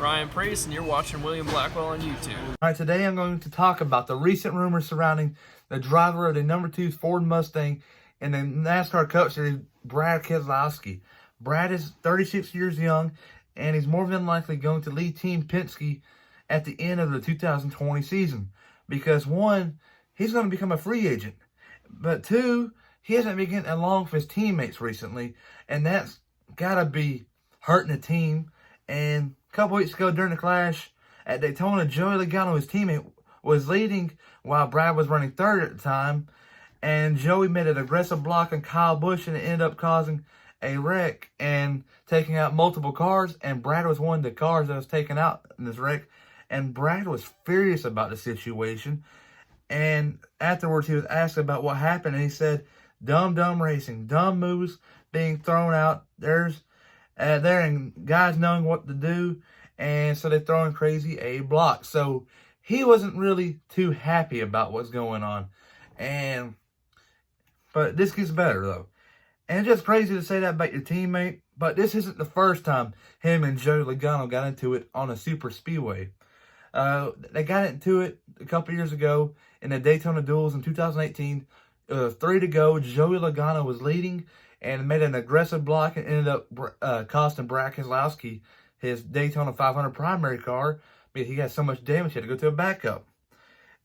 Ryan Priest, and you're watching William Blackwell on YouTube. All right, today I'm going to talk about the recent rumors surrounding the driver of the number 2 Ford Mustang in the NASCAR Cup Series, Brad Keselowski. Brad is 36 years young, and he's more than likely going to lead Team Penske at the end of the 2020 season. Because one, he's going to become a free agent. But two, he hasn't been getting along with his teammates recently, and that's got to be hurting the team. And a couple weeks ago during the clash at Daytona, Joey Logano, his teammate, was leading while Brad was running third at the time. And Joey made an aggressive block on Kyle Busch, and it ended up causing a wreck and taking out multiple cars. And Brad was one of the cars that was taken out in this wreck. And Brad was furious about the situation. And afterwards, he was asked about what happened, and he said, dumb racing, dumb moves being thrown out. There and guys knowing what to do, and so they're throwing crazy A block. So he wasn't really too happy about what's going on. But this gets better, though. And it's just crazy to say that about your teammate, but this isn't the first time him and Joey Logano got into it on a super speedway. They got into it a couple years ago in the Daytona Duels in 2018. 3 to go. Joey Logano was leading and made an aggressive block and ended up costing Brad Keselowski his Daytona 500 primary car because he got so much damage he had to go to a backup.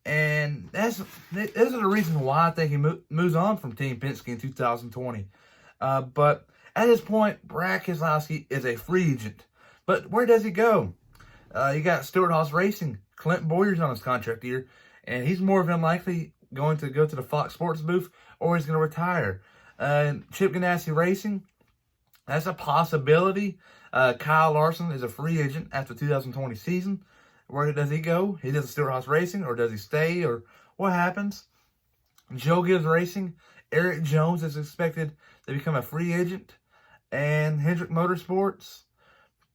And those are the reasons why I think he moves on from Team Penske in 2020. But at this point, Brad Keselowski is a free agent. But where does he go? You got Stewart-Haas Racing. Clint Bowyer's on his contract here, and he's more than likely going to go to the Fox Sports booth, or he's going to retire. Chip Ganassi Racing, that's a possibility. Kyle Larson is a free agent after the 2020 season. Where does he go? He does Stewart-Haas Racing, or does he stay, or what happens? Joe Gibbs Racing, Eric Jones is expected to become a free agent, and Hendrick Motorsports.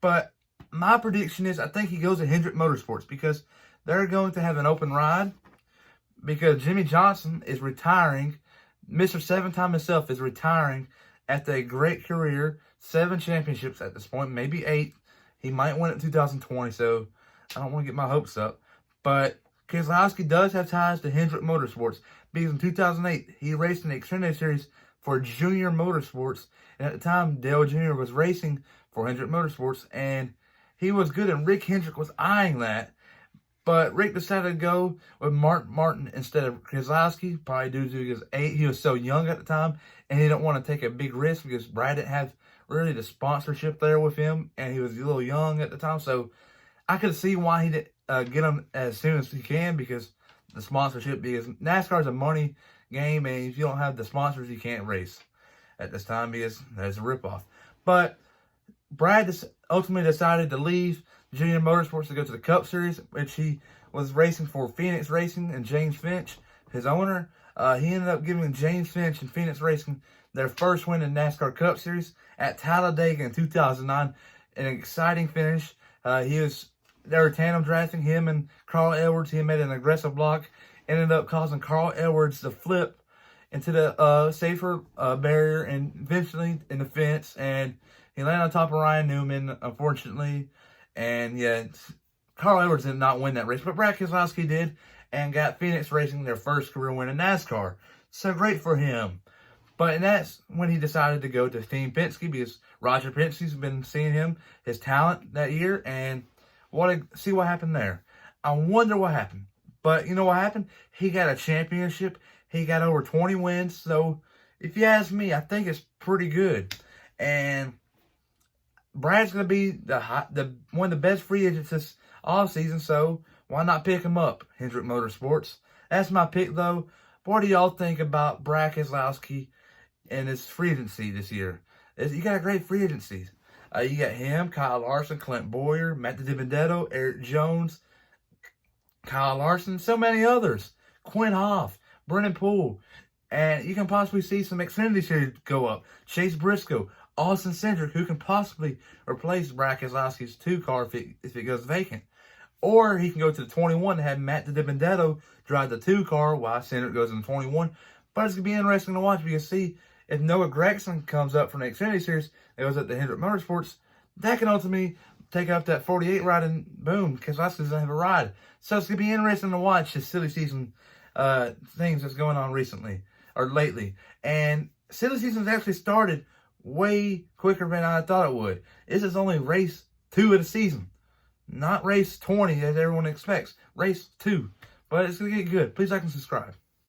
But my prediction is I think he goes to Hendrick Motorsports because they're going to have an open ride, because Jimmy Johnson is retiring. Mr. 7-time himself is retiring after a great career, 7 championships at this point, maybe 8. He might win it in 2020, so I don't want to get my hopes up. But Keselowski does have ties to Hendrick Motorsports because in 2008, he raced in the Xfinity Series for Junior Motorsports. And at the time, Dale Jr. was racing for Hendrick Motorsports, and he was good, and Rick Hendrick was eyeing that. But Rick decided to go with Mark Martin instead of Keselowski, probably due to his age. He was so young at the time, and he didn't want to take a big risk because Brad didn't have really the sponsorship there with him, and he was a little young at the time. So I could see why he didn't get him as soon as he can, because the sponsorship, because NASCAR is a money game, and if you don't have the sponsors, you can't race at this time because there's a ripoff. But Brad ultimately decided to leave Junior Motorsports to go to the Cup Series, which he was racing for Phoenix Racing and James Finch, his owner. He ended up giving James Finch and Phoenix Racing their first win in NASCAR Cup Series at Talladega in 2009. An exciting finish. They were tandem drafting him and Carl Edwards. He made an aggressive block, ended up causing Carl Edwards to flip into the safer barrier and eventually in the fence, and he landed on top of Ryan Newman, unfortunately. And yeah, Carl Edwards did not win that race, but Brad Keselowski did, and got Phoenix Racing their first career win in NASCAR. So great for him. And that's when he decided to go to Team Penske, because Roger Penske's been seeing his talent that year, and want to see what happened there. I wonder what happened. But you know what happened? He got a championship. He got over 20 wins. So if you ask me, I think it's pretty good. And Brad's going to be one of the best free agents this offseason, so why not pick him up, Hendrick Motorsports? That's my pick, though. What do y'all think about Brad Keselowski and his free agency this year? You got a great free agency. You got him, Kyle Larson, Clint Bowyer, Matt DiBenedetto, Eric Jones, Kyle Larson, so many others. Quinn Hoff, Brennan Poole. And you can possibly see some Xfinity Series go up. Chase Briscoe, Austin Cindric, who can possibly replace Brad Keselowski's 2 car if it goes vacant. Or he can go to the 21 and have Matt DiBenedetto drive the 2 car while Cindric goes in the 21. But it's going to be interesting to watch, because see, if Noah Gragson comes up from the Xfinity Series and goes up to Hendrick Motorsports, that can ultimately take up that 48 ride, and boom, Keselowski doesn't have a ride. So it's going to be interesting to watch this silly season things that's going on recently, or lately. And silly season's actually started way quicker than I thought it would. This is only race 2 of the season. Not race 20 as everyone expects. Race 2. But it's going to get good. Please like and subscribe.